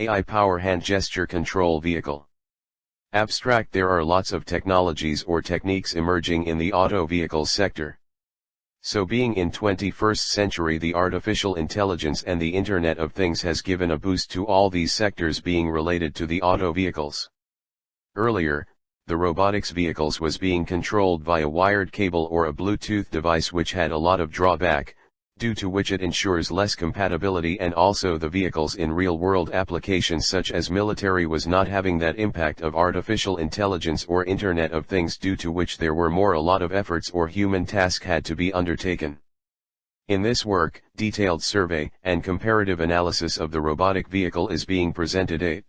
AI Power Hand Gesture Control Vehicle. Abstract: there are lots of technologies or techniques emerging in the auto vehicle sector. So being in 21st century, the artificial intelligence and the Internet of Things has given a boost to all these sectors being related to the auto vehicles. Earlier, the robotics vehicles was being controlled via wired cable or a Bluetooth device, which had a lot of drawback, due to which it ensures less compatibility, and also the vehicles in real-world applications such as military was not having that impact of artificial intelligence or Internet of Things, due to which there were a lot of efforts or human task had to be undertaken. In this work, detailed survey and comparative analysis of the robotic vehicle is being presented.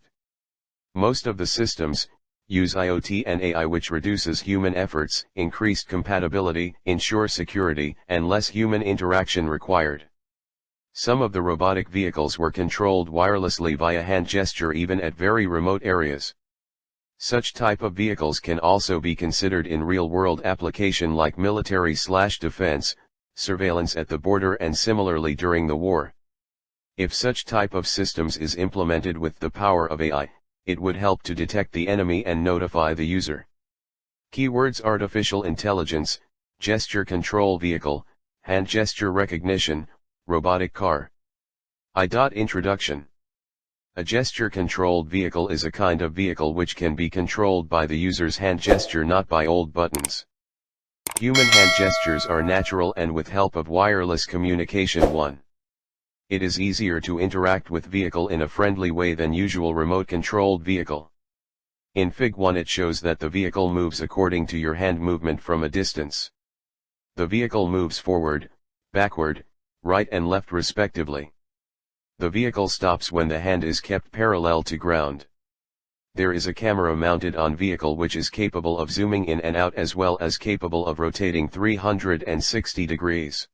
Most of the systems use IoT and AI, which reduces human efforts, increased compatibility, ensure security, and less human interaction required. Some of the robotic vehicles were controlled wirelessly via hand gesture even at very remote areas. Such type of vehicles can also be considered in real-world application like military/defense, surveillance at the border, and similarly during the war. If such type of systems is implemented with the power of AI, it would help to detect the enemy and notify the user. Keywords: artificial intelligence, gesture control vehicle, hand gesture recognition, robotic car. Introduction. A gesture-controlled vehicle is a kind of vehicle which can be controlled by the user's hand gesture, not by old buttons. Human hand gestures are natural and with help of wireless communication. 1. It is easier to interact with vehicle in a friendly way than usual remote-controlled vehicle. In Fig 1 it shows that the vehicle moves according to your hand movement from a distance. The vehicle moves forward, backward, right and left respectively. The vehicle stops when the hand is kept parallel to ground. There is a camera mounted on vehicle which is capable of zooming in and out as well as capable of rotating 360 degrees.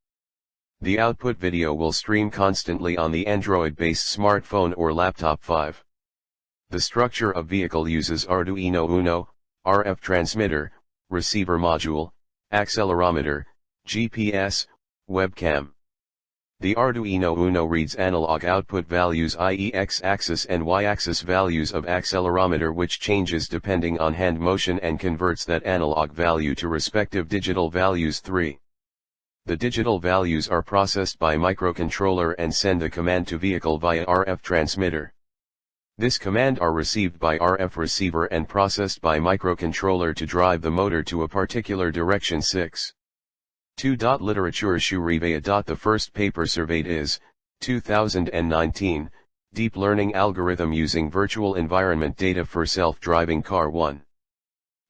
The output video will stream constantly on the Android-based smartphone or laptop. 5. The structure of vehicle uses Arduino Uno, RF transmitter, receiver module, accelerometer, GPS, webcam. The Arduino Uno reads analog output values, i.e. x-axis and y-axis values of accelerometer, which changes depending on hand motion, and converts that analog value to respective digital values. 3. The digital values are processed by microcontroller and send the command to vehicle via RF transmitter. This command are received by RF receiver and processed by microcontroller to drive the motor to a particular direction. 6. 2. Literature survey. The first paper surveyed is 2019, Deep Learning Algorithm Using Virtual Environment Data for Self-Driving Car. 1.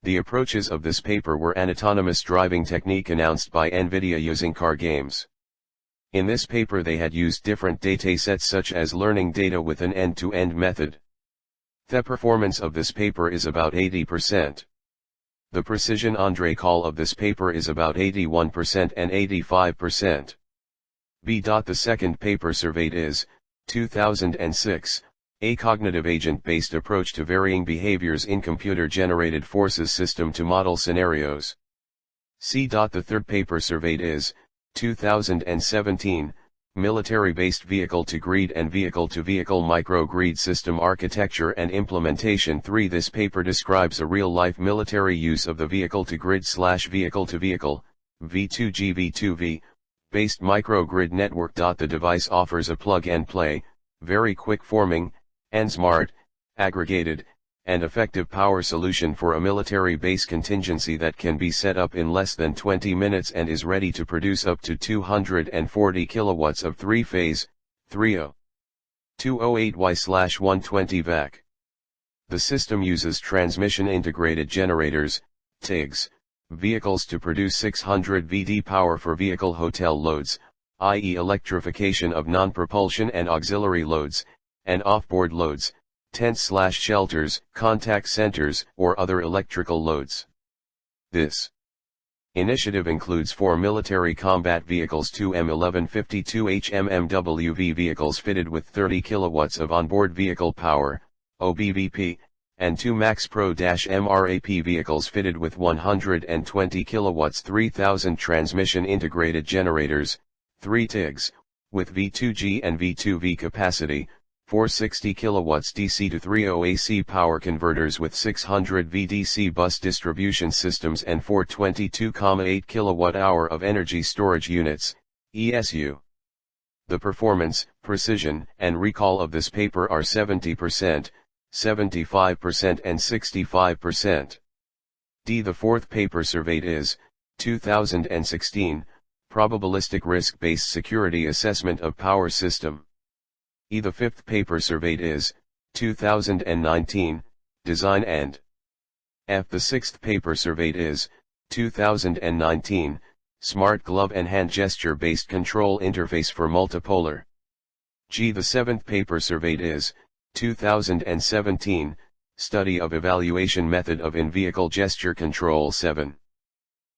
The approaches of this paper were an autonomous driving technique announced by NVIDIA using car games. In this paper they had used different datasets such as learning data with an end-to-end method. The performance of this paper is about 80%. The precision Andre call of this paper is about 81% and 85%. B. The second paper surveyed is 2006. A cognitive agent-based approach to varying behaviors in computer-generated forces system to model scenarios. C. The third paper surveyed is 2017, military-based vehicle-to-grid and vehicle-to-vehicle microgrid system architecture and implementation. 3. This paper describes a real-life military use of the vehicle-to-grid/vehicle-to-vehicle, V2G V2V, based microgrid network. The device offers a plug-and-play, very quick forming, and smart, aggregated, and effective power solution for a military base contingency that can be set up in less than 20 minutes and is ready to produce up to 240 kilowatts of three-phase, 208Y/120 vac. The system uses transmission integrated generators, TIGs, vehicles to produce 600 VD power for vehicle hotel loads, i.e. electrification of non-propulsion and auxiliary loads, and off-board loads, tents/shelters, contact centers, or other electrical loads. This initiative includes 4 military combat vehicles, 2 M1152 HMMWV vehicles fitted with 30 kilowatts of onboard vehicle power, OBVP, and 2 Max Pro-MRAP vehicles fitted with 120 kilowatts 3000 transmission integrated generators, 3 TIGs, with V2G and V2V capacity, 460 kilowatts DC to 30 AC power converters with 600 VDC bus distribution systems and 422,8 kilowatt-hour of energy storage units, ESU. The performance, precision, and recall of this paper are 70%, 75% and 65%. The fourth paper surveyed is, 2016, Probabilistic Risk-Based Security Assessment of Power System. The fifth paper surveyed is, 2019, Design and The sixth paper surveyed is, 2019, Smart Glove and Hand Gesture-Based Control Interface for Multipolar. The seventh paper surveyed is, 2017, Study of Evaluation Method of In-Vehicle Gesture Control 7.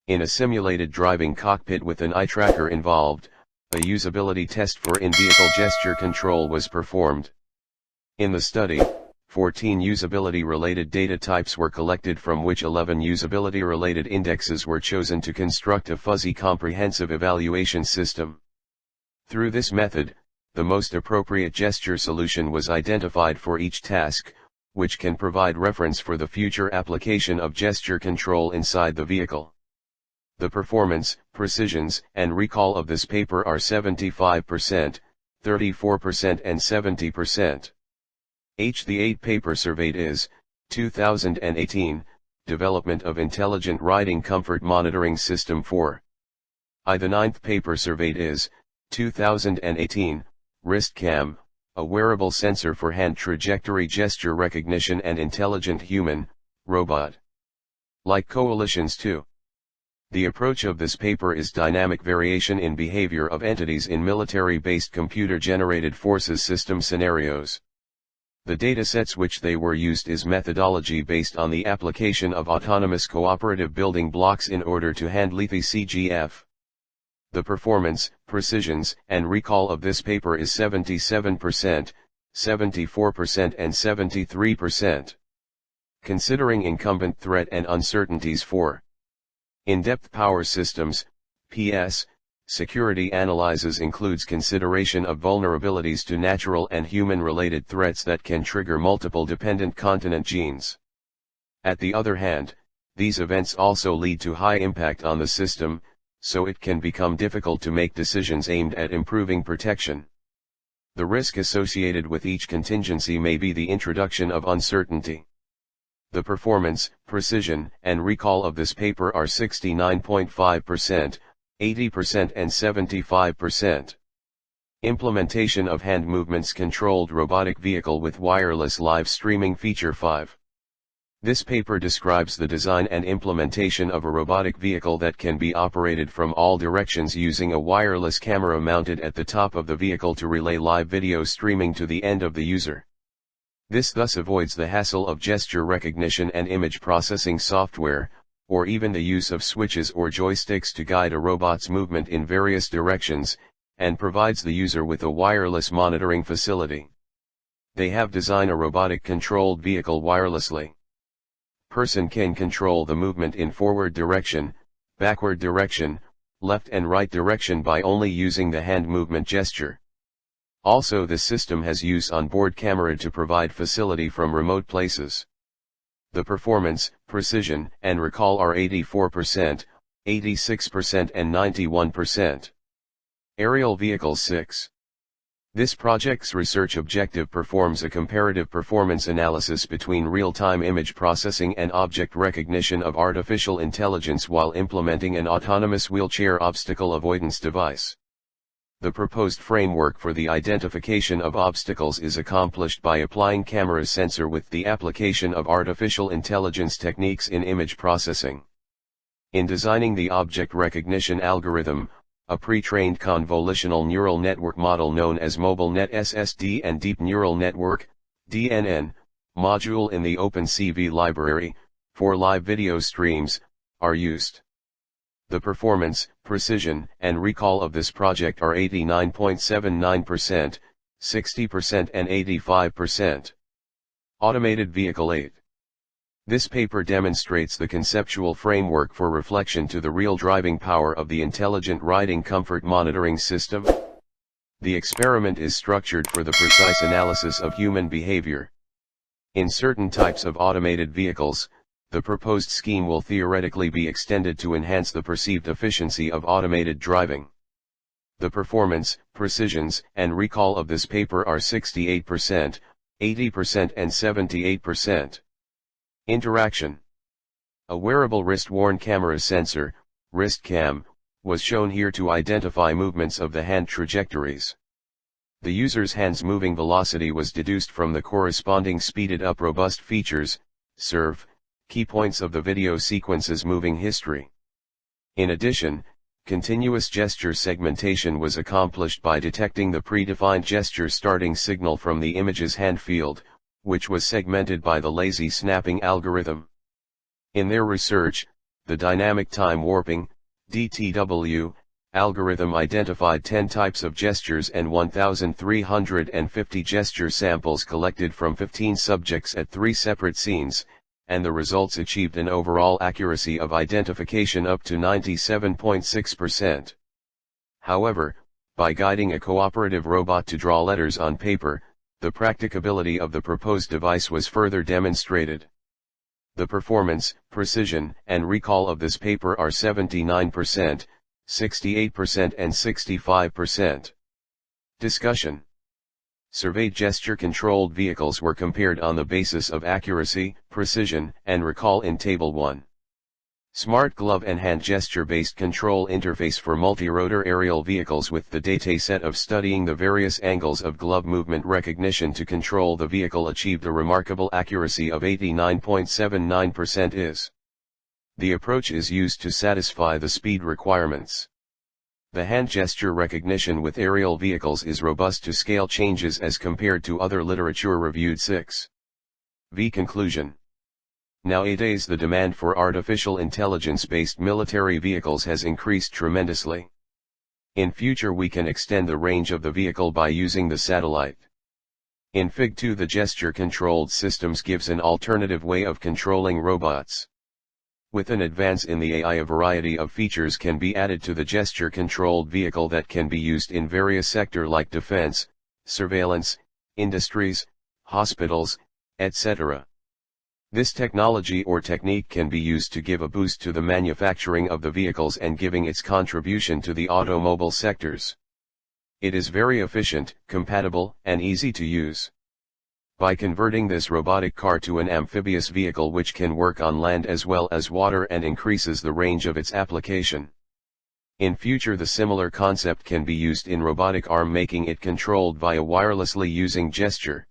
In a simulated driving cockpit with an eye tracker involved, a usability test for in-vehicle gesture control was performed. In the study, 14 usability-related data types were collected, from which 11 usability-related indexes were chosen to construct a fuzzy comprehensive evaluation system. Through this method, the most appropriate gesture solution was identified for each task, which can provide reference for the future application of gesture control inside the vehicle. The performance, precisions, and recall of this paper are 75%, 34% and 70%. The eighth paper surveyed is, 2018, Development of Intelligent Riding Comfort Monitoring System 4. The ninth paper surveyed is, 2018, WristCam, a wearable sensor for hand trajectory gesture recognition and intelligent human, robot. Like Coalition's 2. The approach of this paper is dynamic variation in behavior of entities in military-based computer-generated forces system scenarios. The datasets which they were used is methodology based on the application of autonomous cooperative building blocks in order to handle the CGF. The performance, precisions, and recall of this paper is 77%, 74% and 73%. Considering incumbent threat and uncertainties for in-depth power systems, PS, security analysis includes consideration of vulnerabilities to natural and human-related threats that can trigger multiple dependent continent genes. At the other hand, these events also lead to high impact on the system, so it can become difficult to make decisions aimed at improving protection. The risk associated with each contingency may be the introduction of uncertainty. The performance, precision, and recall of this paper are 69.5%, 80% and 75%. Implementation of hand movements controlled robotic vehicle with wireless live streaming feature 5. This paper describes the design and implementation of a robotic vehicle that can be operated from all directions using a wireless camera mounted at the top of the vehicle to relay live video streaming to the end of the user. This thus avoids the hassle of gesture recognition and image processing software, or even the use of switches or joysticks to guide a robot's movement in various directions, and provides the user with a wireless monitoring facility. They have designed a robotic controlled vehicle wirelessly. Person can control the movement in forward direction, backward direction, left and right direction by only using the hand movement gesture. Also, the system has use on-board camera to provide facility from remote places. The performance, precision, and recall are 84%, 86% and 91%. Aerial Vehicles 6. This project's research objective performs a comparative performance analysis between real-time image processing and object recognition of artificial intelligence while implementing an autonomous wheelchair obstacle avoidance device. The proposed framework for the identification of obstacles is accomplished by applying camera sensor with the application of artificial intelligence techniques in image processing. In designing the object recognition algorithm, a pre-trained convolutional neural network model known as MobileNet SSD and Deep Neural Network, DNN, module in the OpenCV library, for live video streams, are used. The performance, precision, and recall of this project are 89.79%, 60% and 85%. Automated Vehicle 8. This paper demonstrates the conceptual framework for reflection to the real driving power of the Intelligent Riding Comfort Monitoring System. The experiment is structured for the precise analysis of human behavior. In certain types of automated vehicles, the proposed scheme will theoretically be extended to enhance the perceived efficiency of automated driving. The performance, precisions, and recall of this paper are 68%, 80% and 78%. Interaction. A wearable wrist-worn camera sensor, wristcam, was shown here to identify movements of the hand trajectories. The user's hand's moving velocity was deduced from the corresponding speeded-up robust features, SERV, key points of the video sequence's moving history. In addition, continuous gesture segmentation was accomplished by detecting the predefined gesture starting signal from the image's hand field, which was segmented by the lazy snapping algorithm. In their research, the dynamic time warping, DTW, algorithm identified 10 types of gestures and 1,350 gesture samples collected from 15 subjects at 3 separate scenes, and the results achieved an overall accuracy of identification up to 97.6%. However, by guiding a cooperative robot to draw letters on paper, the practicability of the proposed device was further demonstrated. The performance, precision, and recall of this paper are 79%, 68% and 65%. Discussion. Surveyed gesture-controlled vehicles were compared on the basis of accuracy, precision, and recall in Table 1. Smart glove and hand gesture-based control interface for multi-rotor aerial vehicles with the dataset of studying the various angles of glove movement recognition to control the vehicle achieved a remarkable accuracy of 89.79% is. The approach is used to satisfy the speed requirements. The hand gesture recognition with aerial vehicles is robust to scale changes as compared to other literature reviewed 6. V. Conclusion. Nowadays the demand for artificial intelligence-based military vehicles has increased tremendously. In future we can extend the range of the vehicle by using the satellite. In Fig 2 the gesture-controlled systems gives an alternative way of controlling robots. With an advance in the AI, a variety of features can be added to the gesture-controlled vehicle that can be used in various sectors like defense, surveillance, industries, hospitals, etc. This technology or technique can be used to give a boost to the manufacturing of the vehicles and giving its contribution to the automobile sectors. It is very efficient, compatible, and easy to use. By converting this robotic car to an amphibious vehicle which can work on land as well as water and increases the range of its application. In future the similar concept can be used in robotic arm, making it controlled via wirelessly using gesture.